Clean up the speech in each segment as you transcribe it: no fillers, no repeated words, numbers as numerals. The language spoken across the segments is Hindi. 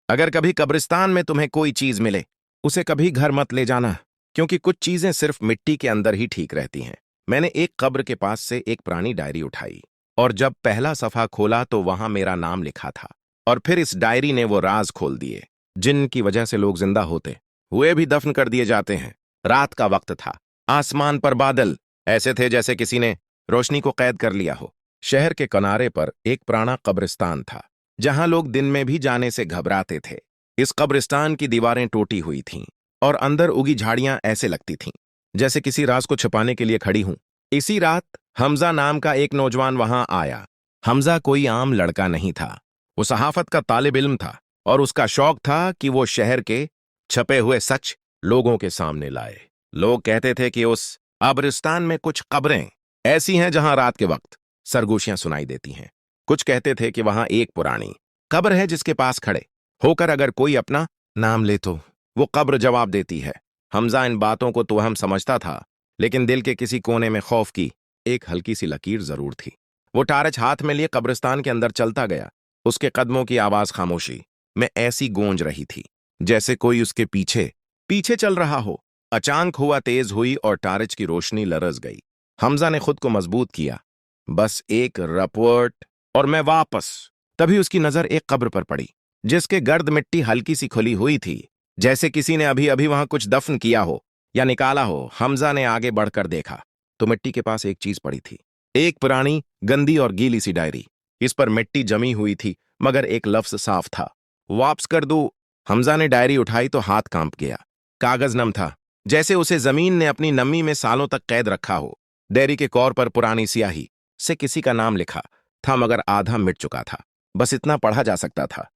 अगर कभी कब्रिस्तान में तुम्हें कोई चीज मिले, उसे कभी घर मत ले जाना, क्योंकि कुछ चीजें सिर्फ मिट्टी के अंदर ही ठीक रहती हैं। मैंने एक कब्र के पास से एक पुरानी डायरी उठाई, और जब पहला सफा खोला तो वहां मेरा नाम लिखा था। और फिर इस डायरी ने वो राज खोल दिए जिनकी वजह से लोग जिंदा होते हुए भी दफन कर दिए जाते हैं। रात का वक्त था। आसमान पर बादल ऐसे थे जैसे किसी ने रोशनी को कैद कर लिया हो। शहर के किनारे पर एक पुराना कब्रिस्तान था, जहां लोग दिन में भी जाने से घबराते थे। इस कब्रिस्तान की दीवारें टूटी हुई थीं, और अंदर उगी झाड़ियां ऐसे लगती थीं जैसे किसी राज को छिपाने के लिए खड़ी हूं। इसी रात हमजा नाम का एक नौजवान वहां आया। हमजा कोई आम लड़का नहीं था। वो सहाफत का तालिब इल्म था, और उसका शौक था कि वो शहर के छपे हुए सच लोगों के सामने लाए। लोग कहते थे कि उस कब्रिस्तान में कुछ कब्रें ऐसी हैं जहां रात के वक्त सरगोशियां सुनाई देती हैं। कुछ कहते थे कि वहां एक पुरानी कब्र है जिसके पास खड़े होकर अगर कोई अपना नाम ले तो वो कब्र जवाब देती है। हमजा इन बातों को तो हम समझता था, लेकिन दिल के किसी कोने में खौफ की एक हल्की सी लकीर जरूर थी। वो टार्च हाथ में लिए कब्रिस्तान के अंदर चलता गया। उसके कदमों की आवाज खामोशी में ऐसी गूंज रही थी जैसे कोई उसके पीछे पीछे चल रहा हो। अचानक हुआ तेज हुई और टार्च की रोशनी लरस गई। हमजा ने खुद को मजबूत किया। बस एक रपवट और मैं वापस। तभी उसकी नजर एक कब्र पर पड़ी, जिसके गर्द मिट्टी हल्की सी खुली हुई थी, जैसे किसी ने अभी अभी वहां कुछ दफन किया हो या निकाला हो। हमजा ने आगे बढ़कर देखा तो मिट्टी के पास एक चीज पड़ी थी, एक पुरानी गंदी और गीली सी डायरी। इस पर मिट्टी जमी हुई थी, मगर एक लफ्ज साफ था, वापस कर दो। हमजा ने डायरी उठाई तो हाथ कांप गया। कागज नम था, जैसे उसे जमीन ने अपनी नमी में सालों तक कैद रखा हो। डायरी के कौर पर पुरानी स्याही से किसी का नाम लिखा था, मगर आधा मिट चुका था। बस इतना पढ़ा जा सकता था,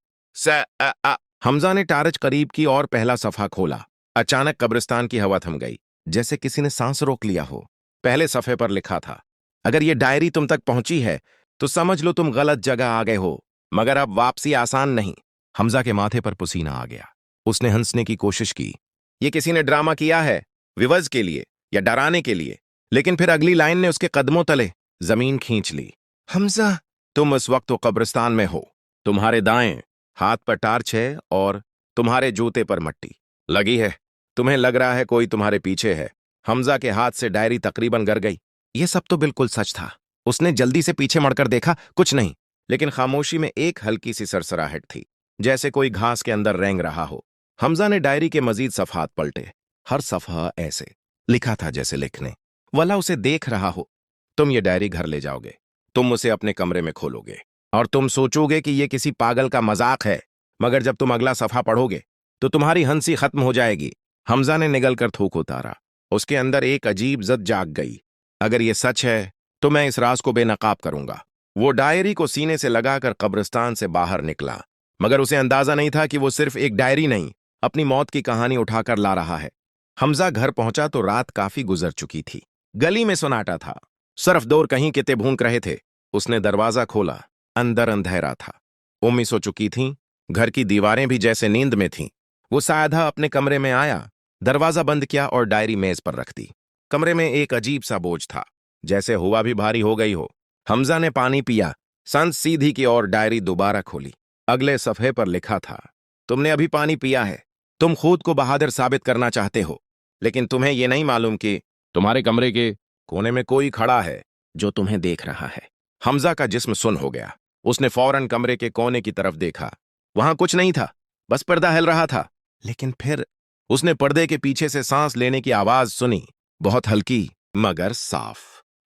हमजा ने टार्च करीब की और पहला सफा खोला। अचानक कब्रिस्तान की हवा थम गई, जैसे किसी ने सांस रोक लिया हो। पहले सफे पर लिखा था, अगर ये डायरी तुम तक पहुंची है तो समझ लो तुम गलत जगह आ गए हो, मगर अब वापसी आसान नहीं। हमजा के माथे पर पसीना आ गया। उसने हंसने की कोशिश की। ये किसी ने ड्रामा किया है, विवज के लिए या डराने के लिए। लेकिन फिर अगली लाइन ने उसके कदमों तले जमीन खींच ली। हमजा, तुम इस वक्त तो कब्रिस्तान में हो। तुम्हारे दाएं हाथ पर टार्च है और तुम्हारे जूते पर मट्टी लगी है। तुम्हें लग रहा है कोई तुम्हारे पीछे है। हमजा के हाथ से डायरी तकरीबन गिर गई। यह सब तो बिल्कुल सच था। उसने जल्दी से पीछे मुड़कर देखा, कुछ नहीं, लेकिन खामोशी में एक हल्की सी सरसराहट थी, जैसे कोई घास के अंदर रेंग रहा हो। हमजा ने डायरी के मजीद सफात पलटे। हर सफा ऐसे लिखा था जैसे लिखने वाला उसे देख रहा हो। तुम ये डायरी घर ले जाओगे, तुम उसे अपने कमरे में खोलोगे, और तुम सोचोगे कि यह किसी पागल का मजाक है, मगर जब तुम अगला सफा पढ़ोगे तो तुम्हारी हंसी खत्म हो जाएगी। हमजा ने निगल कर थूक उतारा। उसके अंदर एक अजीब जद जाग गई। अगर यह सच है तो मैं इस राज को बेनकाब करूंगा। वो डायरी को सीने से लगाकर कब्रिस्तान से बाहर निकला, मगर उसे अंदाजा नहीं था कि वो सिर्फ एक डायरी नहीं, अपनी मौत की कहानी उठाकर ला रहा है। हमजा घर पहुंचा तो रात काफी गुजर चुकी थी। गली में सन्नाटा था, सिर्फ दौर कहीं किते भूंक रहे थे। उसने दरवाजा खोला। अंदर अंधेरा था। उम्मी सो चुकी थीं। घर की दीवारें भी जैसे नींद में थीं। वो सायधा अपने कमरे में आया, दरवाजा बंद किया और डायरी मेज पर रख दी। कमरे में एक अजीब सा बोझ था, जैसे हुआ भी भारी हो गई हो। हमजा ने पानी पिया, सांस सीधी की और डायरी दोबारा खोली। अगले सफ़े पर लिखा था, तुमने अभी पानी पिया है। तुम खुद को बहादुर साबित करना चाहते हो, लेकिन तुम्हें यह नहीं मालूम कि तुम्हारे कमरे के कोने में कोई खड़ा है जो तुम्हें देख रहा है। हमजा का जिस्म सुन हो गया। उसने फौरन कमरे के कोने की तरफ देखा। वहां कुछ नहीं था, बस पर्दा हिल रहा था। लेकिन फिर उसने पर्दे के पीछे से सांस लेने की आवाज सुनी, बहुत हल्की मगर साफ।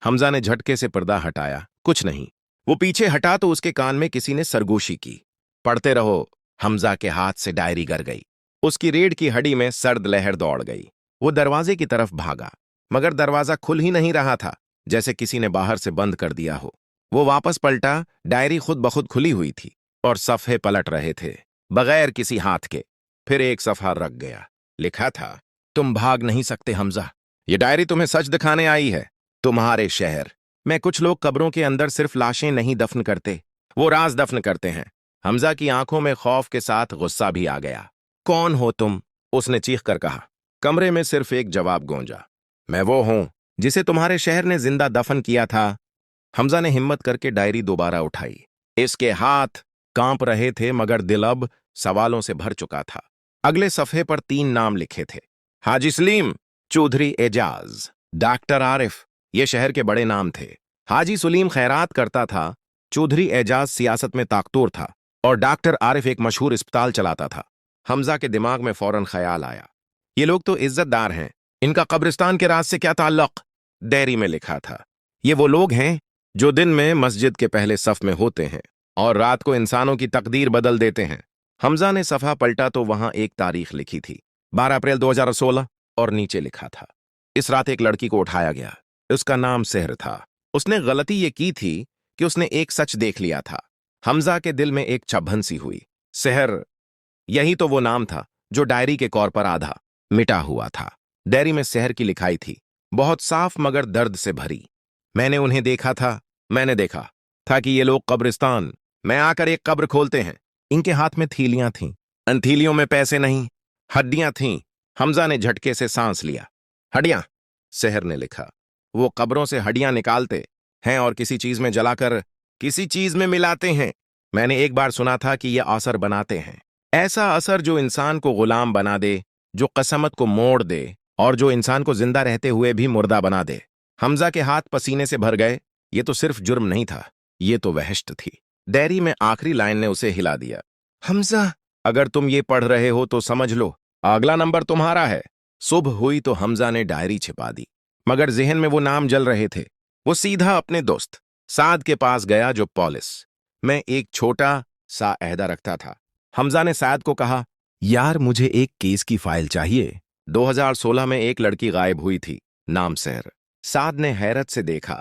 हमजा ने झटके से पर्दा हटाया, कुछ नहीं। वो पीछे हटा तो उसके कान में किसी ने सरगोशी की, पढ़ते रहो। हमजा के हाथ से डायरी गिर गई। उसकी रीढ़ की हड्डी में सर्द लहर दौड़ गई। वो दरवाजे की तरफ भागा, मगर दरवाजा खुल ही नहीं रहा था, जैसे किसी ने बाहर से बंद कर दिया हो। वो वापस पलटा। डायरी खुद बखुद खुली हुई थी और सफ़े पलट रहे थे, बगैर किसी हाथ के। फिर एक सफ़ा रख गया। लिखा था, तुम भाग नहीं सकते हमजा। ये डायरी तुम्हें सच दिखाने आई है। तुम्हारे शहर में कुछ लोग कब्रों के अंदर सिर्फ लाशें नहीं दफन करते, वो राज दफन करते हैं। हमजा की आंखों में खौफ के साथ गुस्सा भी आ गया। कौन हो तुम? उसने चीख कर कहा। कमरे में सिर्फ एक जवाब गूंजा, मैं वो हूं जिसे तुम्हारे शहर ने जिंदा दफन किया था। हमजा ने हिम्मत करके डायरी दोबारा उठाई। इसके हाथ कांप रहे थे, मगर दिल अब सवालों से भर चुका था। अगले सफ़े पर 3 नाम लिखे थे। हाजी सलीम, चौधरी एजाज, डॉक्टर आरिफ। ये शहर के बड़े नाम थे। हाजी सलीम खैरात करता था, चौधरी एजाज सियासत में ताकतोर था और डॉक्टर आरिफ एक मशहूर अस्पताल चलाता था। हमजा के दिमाग में फौरन ख्याल आया, ये लोग तो इज्जतदार हैं, इनका कब्रिस्तान के राज से क्या ताल्लुक? डायरी में लिखा था, ये वो लोग हैं जो दिन में मस्जिद के पहले सफ में होते हैं और रात को इंसानों की तकदीर बदल देते हैं। हमजा ने सफ़ा पलटा तो वहां एक तारीख लिखी थी, 12 अप्रैल 2016, और नीचे लिखा था, इस रात एक लड़की को उठाया गया। उसका नाम सेहर था। उसने गलती ये की थी कि उसने एक सच देख लिया था। हमजा के दिल में एक चुभन सी हुई। सेहर, यही तो वो नाम था जो डायरी के कौर पर आधा मिटा हुआ था। डायरी में सेहर की लिखाई थी, बहुत साफ मगर दर्द से भरी। मैंने उन्हें देखा था, मैंने देखा था कि ये लोग कब्रिस्तान में आकर एक कब्र खोलते हैं। इनके हाथ में थैलियां थीं, उन थैलियों में पैसे नहीं, हड्डियां थीं। हमजा ने झटके से सांस लिया। हड्डियां? सेहर ने लिखा, वो कब्रों से हड्डियां निकालते हैं और किसी चीज में जलाकर किसी चीज में मिलाते हैं। मैंने एक बार सुना था कि ये असर बनाते हैं, ऐसा असर जो इंसान को गुलाम बना दे, जो कसमत को मोड़ दे और जो इंसान को जिंदा रहते हुए भी मुर्दा बना दे। हमजा के हाथ पसीने से भर गए। ये तो सिर्फ जुर्म नहीं था, ये तो वहशत थी। डायरी में आखिरी लाइन ने उसे हिला दिया। हमजा, अगर तुम ये पढ़ रहे हो तो समझ लो, अगला नंबर तुम्हारा है। सुबह हुई तो हमजा ने डायरी छिपा दी, मगर जहन में वो नाम जल रहे थे। वो सीधा अपने दोस्त साद के पास गया, जो पुलिस में एक छोटा सा अहदा रखता था। हमजा ने साद को कहा, यार मुझे एक केस की फाइल चाहिए। 2016 में एक लड़की गायब हुई थी, नाम सेहर। साद ने हैरत से देखा,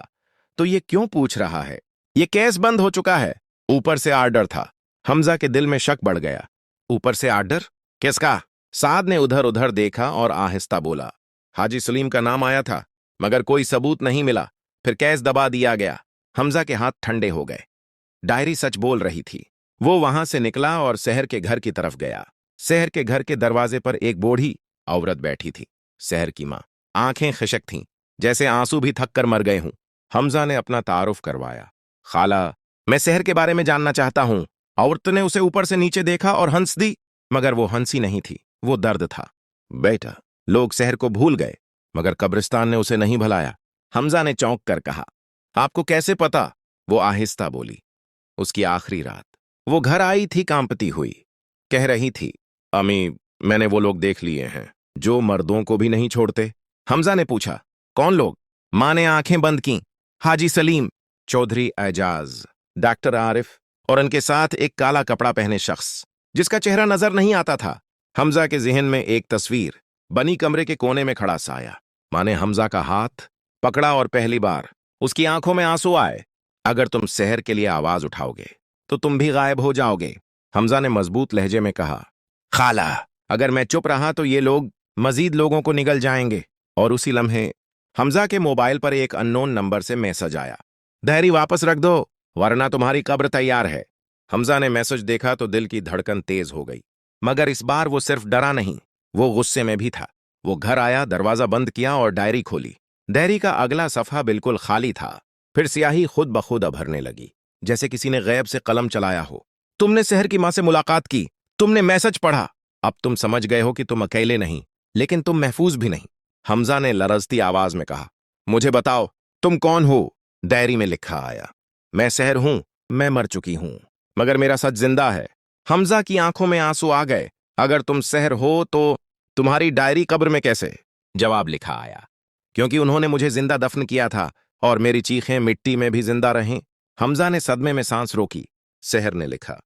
तो ये क्यों पूछ रहा है? ये केस बंद हो चुका है। ऊपर से आर्डर था। हमजा के दिल में शक बढ़ गया। ऊपर से आर्डर? किसका? साद ने उधर उधर देखा और आहिस्ता बोला, हाजी सलीम का नाम आया था, मगर कोई सबूत नहीं मिला, फिर केस दबा दिया गया। हमजा के हाथ ठंडे हो गए। डायरी सच बोल रही थी। वो वहां से निकला और सेहर के घर की तरफ गया। सेहर के घर के दरवाजे पर एक बूढ़ी औरत बैठी थी, सेहर की मां। आंखें खिशक थीं, जैसे आंसू भी थक कर मर गए हूं। हमजा ने अपना तारुफ करवाया, खाला, मैं सेहर के बारे में जानना चाहता हूं। औरत ने उसे ऊपर से नीचे देखा और हंस दी, मगर वो हंसी नहीं थी, वो दर्द था। बेटा, लोग सेहर को भूल गए, मगर कब्रिस्तान ने उसे नहीं भुलाया। हमजा ने चौंक कर कहा, आपको कैसे पता? वो आहिस्ता बोली, उसकी आखिरी रात वो घर आई थी कांपती हुई, कह रही थी, अम्मी, मैंने वो लोग देख लिए हैं जो मर्दों को भी नहीं छोड़ते। हमजा ने पूछा, कौन लोग? मां ने आंखें बंद की। हाजी सलीम, चौधरी एजाज, डॉक्टर आरिफ और उनके साथ एक काला कपड़ा पहने शख्स जिसका चेहरा नजर नहीं आता था। हमजा के जहन में एक तस्वीर बनी कमरे के कोने में खड़ा साया। मां ने हमजा का हाथ पकड़ा और पहली बार उसकी आंखों में आंसू आए। अगर तुम सेहर के लिए आवाज उठाओगे तो तुम भी गायब हो जाओगे। हमजा ने मजबूत लहजे में कहा, खाला, अगर मैं चुप रहा तो ये लोग मजीद लोगों को निगल जाएंगे। और उसी लम्हे हमजा के मोबाइल पर एक अननोन नंबर से मैसेज आया, डायरी वापस रख दो वरना तुम्हारी कब्र तैयार है। हमजा ने मैसेज देखा तो दिल की धड़कन तेज हो गई, मगर इस बार वो सिर्फ डरा नहीं, वो गुस्से में भी था। वो घर आया, दरवाजा बंद किया और डायरी खोली। डायरी का अगला सफा बिल्कुल खाली था। फिर स्याही खुद ब खुद अभरने लगी, जैसे किसी ने गैब से कलम चलाया हो। तुमने सेहर की मां से मुलाकात की, तुमने मैसेज पढ़ा, अब तुम समझ गए हो कि तुम अकेले नहीं, लेकिन तुम महफूज भी नहीं। हमजा ने लरजती आवाज में कहा, मुझे बताओ, तुम कौन हो? डायरी में लिखा आया, मैं सेहर हूं, मैं मर चुकी हूं, मगर मेरा सच जिंदा है। हमजा की आंखों में आंसू आ गए। अगर तुम सेहर हो तो तुम्हारी डायरी कब्र में कैसे? जवाब लिखा आया, क्योंकि उन्होंने मुझे जिंदा दफन किया था और मेरी चीखें मिट्टी में भी जिंदा रहें। हमजा ने सदमे में सांस रोकी। सेहर ने लिखा,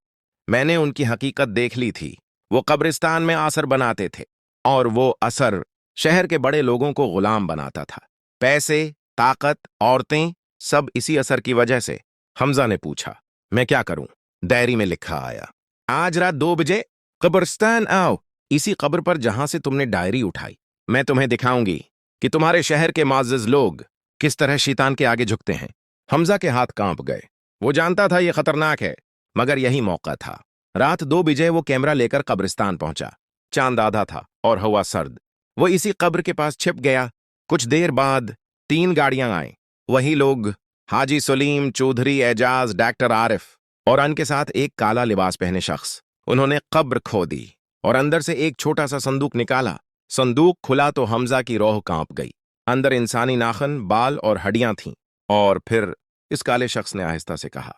मैंने उनकी हकीकत देख ली थी। वो कब्रिस्तान में असर बनाते थे और वो असर शहर के बड़े लोगों को गुलाम बनाता था। पैसे, ताकत, औरतें, सब इसी असर की वजह से। हमजा ने पूछा, मैं क्या करूं? डायरी में लिखा आया, आज रात 2 बजे कब्रिस्तान आओ, इसी कब्र पर जहां से तुमने डायरी उठाई। मैं तुम्हें दिखाऊंगी कि तुम्हारे शहर के माजिज लोग किस तरह शैतान के आगे झुकते हैं। हमजा के हाथ कांप गए। वो जानता था यह खतरनाक है, मगर यही मौका था। रात 2 बजे वो कैमरा लेकर कब्रिस्तान पहुंचा। चांद आधा था और हवा सर्द। वो इसी कब्र के पास छिप गया। कुछ देर बाद 3 गाड़ियां आईं। वही लोग, हाजी सलीम, चौधरी एजाज, डॉक्टर आरिफ और उनके साथ एक काला लिबास पहने शख्स। उन्होंने कब्र खोदी और अंदर से एक छोटा सा संदूक निकाला। संदूक खुला तो हमजा की रूह कांप गई। अंदर इंसानी नाखन, बाल और हड्डियां थीं। और फिर इस काले शख्स ने आहिस्ता से कहा,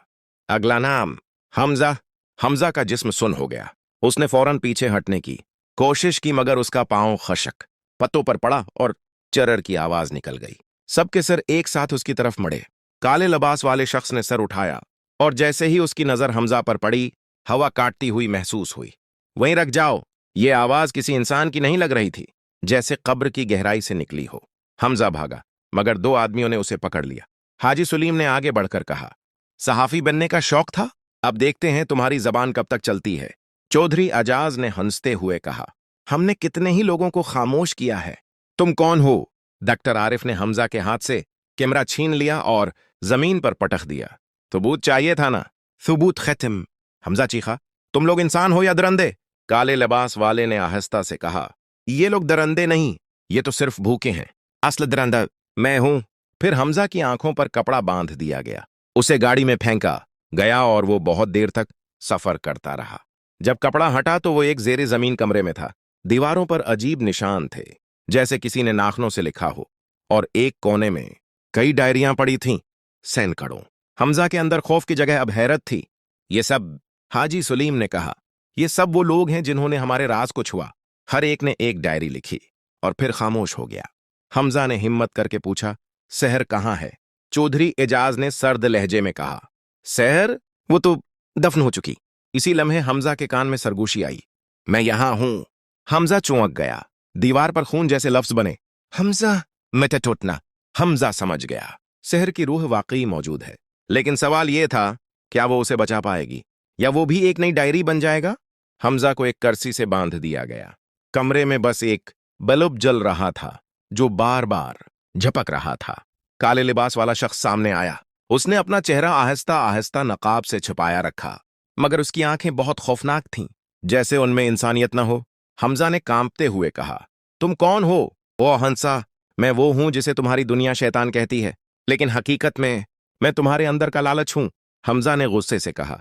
अगला नाम हमजा। हमजा का जिस्म सुन्न हो गया। उसने फौरन पीछे हटने की कोशिश की, मगर उसका पांव खशक पत्तों पर पड़ा और चरर की आवाज निकल गई। सबके सिर एक साथ उसकी तरफ मड़े। काले लिबास वाले शख्स ने सर उठाया और जैसे ही उसकी नजर हमजा पर पड़ी, हवा काटती हुई महसूस हुई। वहीं रख जाओ। ये आवाज किसी इंसान की नहीं लग रही थी, जैसे कब्र की गहराई से निकली हो। हमजा भागा, मगर 2 आदमियों ने उसे पकड़ लिया। हाजी सुलीम ने आगे बढ़कर कहा, सहाफी बनने का शौक था? अब देखते हैं तुम्हारी जबान कब तक चलती है। चौधरी अजाज ने हंसते हुए कहा, हमने कितने ही लोगों को खामोश किया है। तुम कौन हो? डॉक्टर आरिफ ने हमजा के हाथ से कैमरा छीन लिया और जमीन पर पटक दिया। सबूत चाहिए था ना? सबूत खत्म। हमजा चीखा, तुम लोग इंसान हो या दरंदे? काले लिबास वाले ने आहिस्ता से कहा, ये लोग दरंदे नहीं, ये तो सिर्फ भूखे हैं। असल दरंदा मैं हूं। फिर हमजा की आंखों पर कपड़ा बांध दिया गया। उसे गाड़ी में फेंका गया और वो बहुत देर तक सफर करता रहा। जब कपड़ा हटा तो वो एक जेरे जमीन कमरे में था। दीवारों पर अजीब निशान थे, जैसे किसी ने नाखनों से लिखा हो, और एक कोने में कई डायरियां पड़ी थीं, सैकड़ों। हमजा के अंदर खौफ की जगह अब हैरत थी। ये सब, हाजी सुलीम ने कहा, ये सब वो लोग हैं जिन्होंने हमारे राज को छुआ। हर एक ने एक डायरी लिखी और फिर खामोश हो गया। हमजा ने हिम्मत करके पूछा, सहर कहाँ है? चौधरी एजाज ने सर्द लहजे में कहा, सहर? वो तो दफन हो चुकी। इसी लम्हे हमजा के कान में सरगोशी आई, मैं यहां हूं। हमजा चौंक गया। दीवार पर खून जैसे लफ्ज बने, हमजा मेटेटोटना। हमजा समझ गया, सहर की रूह वाकई मौजूद है। लेकिन सवाल यह था, क्या वो उसे बचा पाएगी, या वो भी एक नई डायरी बन जाएगा? हमजा को एक कर्सी से बांध दिया गया। कमरे में बस एक बल्ब जल रहा था, जो बार बार झपक रहा था। काले लिबास वाला शख्स सामने आया। उसने अपना चेहरा आहिस्ता आहिस्ता नकाब से छुपाया रखा, मगर उसकी आंखें बहुत खौफनाक थीं, जैसे उनमें इंसानियत न हो। हमजा ने कांपते हुए कहा, तुम कौन हो? ओ हंसा, मैं वो हूं जिसे तुम्हारी दुनिया शैतान कहती है, लेकिन हकीकत में मैं तुम्हारे अंदर का लालच हूं। हमजा ने गुस्से से कहा,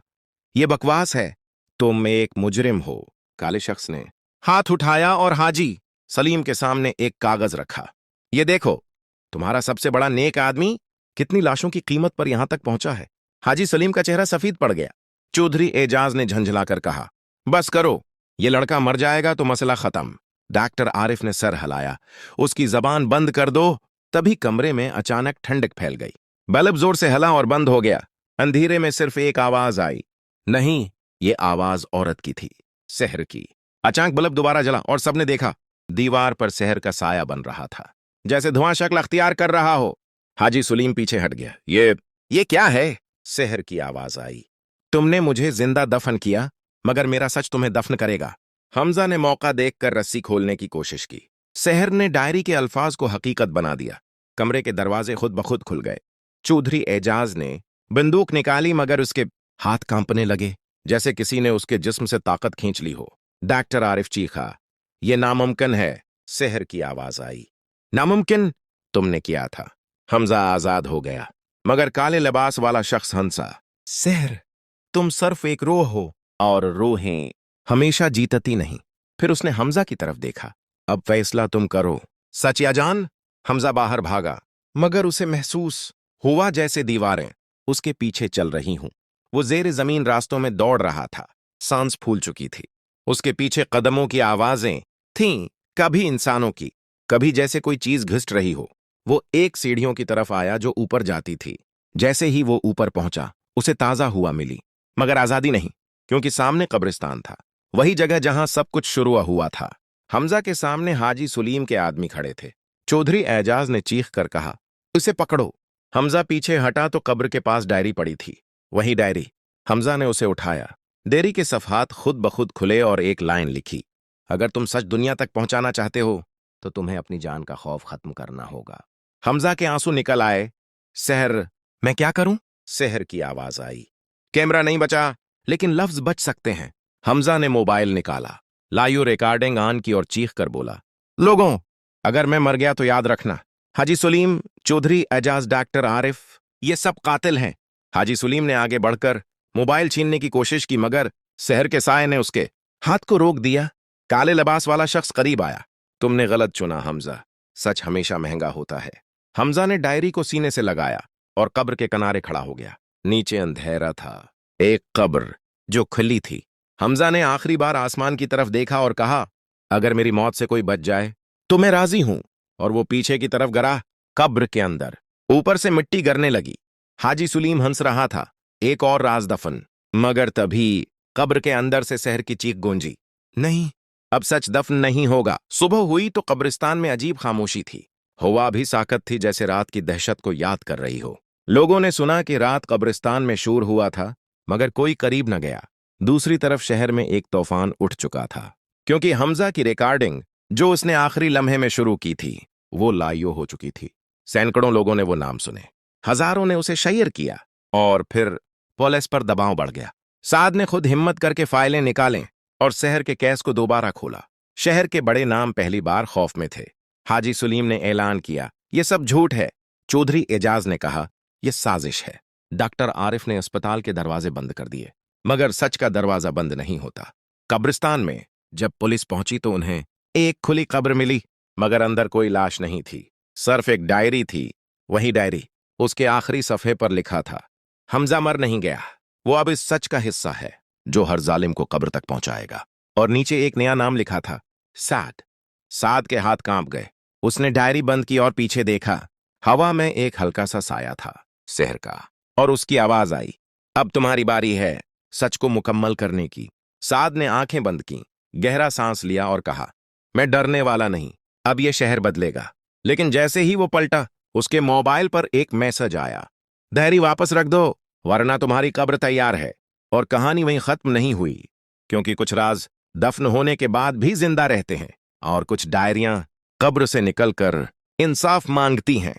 यह बकवास है, तुम एक मुजरिम हो। काले शख्स ने हाथ उठाया और हाजी सलीम के सामने एक कागज रखा। ये देखो, तुम्हारा सबसे बड़ा नेक आदमी कितनी लाशों की कीमत पर यहां तक पहुंचा है। हाजी सलीम का चेहरा सफेद पड़ गया। चौधरी एजाज ने झंझलाकर कहा, बस करो, ये लड़का मर जाएगा तो मसला खत्म। डॉक्टर आरिफ ने सर हिलाया, उसकी जबान बंद कर दो। तभी कमरे में अचानक ठंडक फैल गई। बल्ब जोर से हिला और बंद हो गया। अंधेरे में सिर्फ एक आवाज आई। नहीं, ये आवाज औरत की थी, सहर की। अचानक बल्ब दोबारा जला और सबने देखा, दीवार पर सहर का साया बन रहा था, जैसे धुआं शक्ल अख्तियार कर रहा हो। हाजी सुलीम पीछे हट गया। ये क्या है? सहर की आवाज आई, तुमने मुझे जिंदा दफन किया, मगर मेरा सच तुम्हें दफन करेगा। हमजा ने मौका देखकर रस्सी खोलने की कोशिश की। सहर ने डायरी के अल्फाज को हकीकत बना दिया। कमरे के दरवाजे खुद ब खुद खुल गए। चौधरी एजाज ने बंदूक निकाली, मगर उसके हाथ कांपने लगे, जैसे किसी ने उसके जिस्म से ताकत खींच ली हो। डॉक्टर आरिफ चीखा, यह नामुमकिन है। सहर की आवाज आई, नामुमकिन? तुमने किया था। हमजा आजाद हो गया, मगर काले लिबास वाला शख्स हंसा, सहर, तुम सिर्फ एक रूह हो, और रूहें हमेशा जीतती नहीं। फिर उसने हमजा की तरफ देखा, अब फैसला तुम करो, सच या जान। हमजा बाहर भागा, मगर उसे महसूस हुआ जैसे दीवारें उसके पीछे चल रही हूं। वो जेर जमीन रास्तों में दौड़ रहा था, सांस फूल चुकी थी। उसके पीछे कदमों की आवाजें थीं, कभी इंसानों की, कभी जैसे कोई चीज घिस रही हो। वो एक सीढ़ियों की तरफ आया जो ऊपर जाती थी। जैसे ही वो ऊपर पहुंचा, उसे ताजा हुआ मिली, मगर आजादी नहीं, क्योंकि सामने कब्रिस्तान था, वही जगह जहां सब कुछ शुरू हुआ था। हमजा के सामने हाजी सुलीम के आदमी खड़े थे। चौधरी एजाज ने चीख कर कहा, उसे पकड़ो। हमजा पीछे हटा तो कब्र के पास डायरी पड़ी थी, वही डायरी। हमजा ने उसे उठाया। डायरी के सफ़हात खुद ब खुद खुले और एक लाइन लिखी, अगर तुम सच दुनिया तक पहुंचाना चाहते हो तो तुम्हें अपनी जान का खौफ खत्म करना होगा। हमजा के आंसू निकल आए। सहर, मैं क्या करूं? सहर की आवाज आई, कैमरा नहीं बचा, लेकिन लफ्ज बच सकते हैं। हमजा ने मोबाइल निकाला, लाइव रिकॉर्डिंग ऑन की और चीख कर बोला, लोगों, अगर मैं मर गया तो याद रखना, हाजी सुलीम, चौधरी एजाज, डॉक्टर आरिफ, ये सब कातिल हैं। हाजी सुलीम ने आगे बढ़कर मोबाइल छीनने की कोशिश की, मगर शहर के साये ने उसके हाथ को रोक दिया। काले लिबास वाला शख्स करीब आया। तुमने गलत चुना हमजा, सच हमेशा महंगा होता है। हमजा ने डायरी को सीने से लगाया और कब्र के किनारे खड़ा हो गया। नीचे अंधेरा था, एक कब्र जो खुली थी। हमजा ने आखिरी बार आसमान की तरफ देखा और कहा, अगर मेरी मौत से कोई बच जाए तो मैं राजी हूं। और वो पीछे की तरफ गिरा। कब्र के अंदर ऊपर से मिट्टी गिरने लगी। हाजी सुलीम हंस रहा था, एक और राज दफन। मगर तभी कब्र के अंदर से शहर की चीख गूंजी, नहीं, अब सच दफन नहीं होगा। सुबह हुई तो कब्रिस्तान में अजीब खामोशी थी। हवा भी साकत थी, जैसे रात की दहशत को याद कर रही हो। लोगों ने सुना कि रात कब्रिस्तान में शोर हुआ था, मगर कोई करीब न गया। दूसरी तरफ शहर में एक तूफान उठ चुका था, क्योंकि हमजा की रिकॉर्डिंग जो उसने आखिरी लम्हे में शुरू की थी वो लाइयो हो चुकी थी। सैकड़ों लोगों ने वो नाम सुने, हजारों ने उसे शेयर किया, और फिर पुलिस पर दबाव बढ़ गया। साद ने खुद हिम्मत करके फाइलें निकालें और शहर के केस को दोबारा खोला। शहर के बड़े नाम पहली बार खौफ में थे। हाजी सुलीम ने ऐलान किया, यह सब झूठ है। चौधरी एजाज ने कहा, यह साजिश है। डॉक्टर आरिफ ने अस्पताल के दरवाजे बंद कर दिए, मगर सच का दरवाजा बंद नहीं होता। कब्रिस्तान में जब पुलिस पहुंची तो उन्हें एक खुली कब्र मिली, मगर अंदर कोई लाश नहीं थी। सिर्फ एक डायरी थी। वही डायरी, उसके आखिरी सफ़े पर लिखा था, हमजा मर नहीं गया, वो अब इस सच का हिस्सा है जो हर जालिम को कब्र तक पहुंचाएगा। और नीचे एक नया नाम लिखा था, साद। साद के हाथ कांप गए। उसने डायरी बंद की और पीछे देखा। हवा में एक हल्का सा साया था, शहर का। और उसकी आवाज आई, अब तुम्हारी बारी है सच को मुकम्मल करने की। साद ने आंखें बंद की, गहरा सांस लिया और कहा, मैं डरने वाला नहीं, अब यह शहर बदलेगा। लेकिन जैसे ही वो पलटा, उसके मोबाइल पर एक मैसेज आया, डायरी वापस रख दो, वरना तुम्हारी कब्र तैयार है। और कहानी वहीं खत्म नहीं हुई, क्योंकि कुछ राज दफन होने के बाद भी जिंदा रहते हैं, और कुछ डायरियां कब्र से निकलकर इंसाफ मांगती हैं।